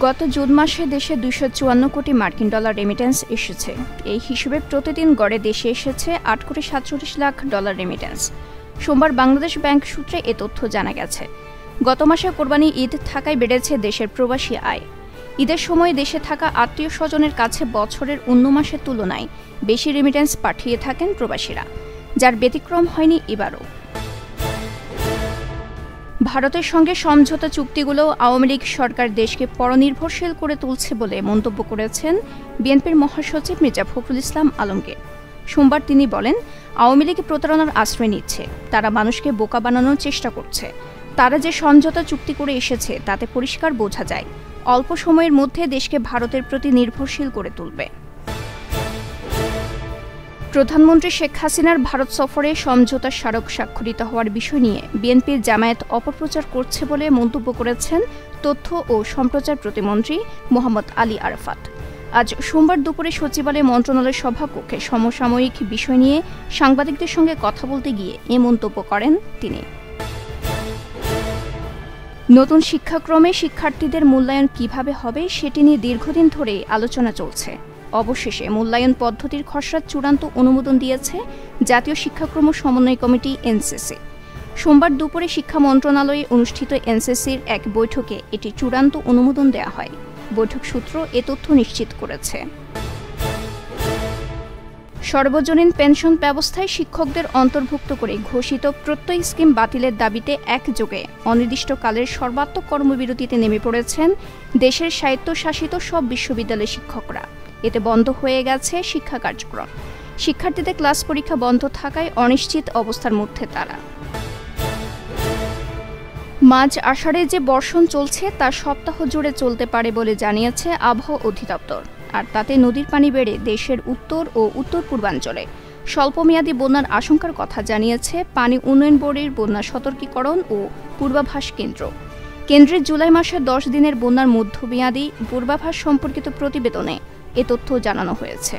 গত জুন মাসে দেশে 254 কোটি মার্কিন ডলার রেমিটেন্স এসেছে। এই হিসেবে প্রতিদিন গড়ে দেশে এসেছে 8 কোটি 47 লাখ ডলার রেমিটেন্স। সোমবার বাংলাদেশ ব্যাংক সূত্রে এ তথ্য জানা গেছে। গত মাসে কোরবানি ঈদ থাকায় বেড়েছে দেশের প্রবাসী আয়। ঈদের সময় দেশে থাকা আত্মীয় স্বজনের কাছে বছরের অন্য মাসের তুলনায় বেশি রেমিটেন্স পাঠিয়ে থাকেন প্রবাসীরা, যার ব্যতিক্রম হয়নি এবারও। ভারতের সঙ্গে সমঝোতা চুক্তিগুলো আওয়ামী লীগ সরকার দেশকে পরনির্ভরশীল করে তুলছে বলে মন্তব্য করেছেন বিএনপির মহাসচিব মির্জা ফখরুল ইসলাম আলমগীর। সোমবার তিনি বলেন, আওয়ামী লীগ প্রতারণার আশ্রয় নিচ্ছে, তারা মানুষকে বোকা বানানোর চেষ্টা করছে। তারা যে সমঝোতা চুক্তি করে এসেছে তাতে পরিষ্কার বোঝা যায় অল্প সময়ের মধ্যে দেশকে ভারতের প্রতি নির্ভরশীল করে তুলবে। প্রধানমন্ত্রী শেখ হাসিনার ভারত সফরে সমঝোতা স্মারক স্বাক্ষরিত হওয়ার বিষয় নিয়ে বিএনপির জামায়াত অপপ্রচার করছে বলে মন্তব্য করেছেন তথ্য ও সম্প্রচার প্রতিমন্ত্রী মোহাম্মদ আলী আরাফাত। আজ সোমবার দুপুরে সচিবালয় মন্ত্রণালয়ের সভাকক্ষে সমসাময়িক বিষয় নিয়ে সাংবাদিকদের সঙ্গে কথা বলতে গিয়ে এ মন্তব্য করেন তিনি। নতুন শিক্ষাক্রমে শিক্ষার্থীদের মূল্যায়ন কিভাবে হবে সেটি নিয়ে দীর্ঘদিন ধরে আলোচনা চলছে। অবশেষে মূল্যায়ন পদ্ধতির খসড়া চূড়ান্ত অনুমোদন দিয়েছে জাতীয় শিক্ষাক্রম সমন্বয় কমিটি এনসিসি। সোমবার দুপুরে শিক্ষা মন্ত্রণালয়ে অনুষ্ঠিত এনসিসির এক বৈঠকে এটি চূড়ান্ত অনুমোদন দেওয়া হয়। বৈঠক সূত্র এ তথ্য নিশ্চিত করেছে। সর্বজনীন পেনশন ব্যবস্থায় শিক্ষকদের অন্তর্ভুক্ত করে ঘোষিত প্রত্যয় স্কিম বাতিলের দাবিতে একযোগে অনির্দিষ্টকালের সর্বাত্মক কর্মবিরতিতে নেমে পড়েছেন দেশের স্বায়ত্তশাসিত সব বিশ্ববিদ্যালয়ের শিক্ষকরা। এতে বন্ধ হয়ে গেছে শিক্ষা কার্যক্রম। শিক্ষার্থীদের ক্লাস পরীক্ষা বন্ধ থাকায় অনিশ্চিত অবস্থার মধ্যে তারা। মাঝ আষাঢ়ে যে বর্ষণ চলছে তা সপ্তাহ জুড়ে চলতে পারে বলে জানিয়েছে আবহাওয়া অধিদপ্তর। আর তাতে নদীর পানি বেড়ে দেশের উত্তর ও উত্তর পূর্বাঞ্চলে স্বল্পমেয়াদী বন্যার আশঙ্কার কথা জানিয়েছে পানি উন্নয়ন বোর্ডের বন্যা সতর্কীকরণ ও পূর্বাভাস কেন্দ্র। কেন্দ্রের জুলাই মাসের 10 দিনের বন্যার মধ্যমেয়াদী পূর্বাভাস সম্পর্কিত প্রতিবেদনে এ তথ্য জানানো হয়েছে।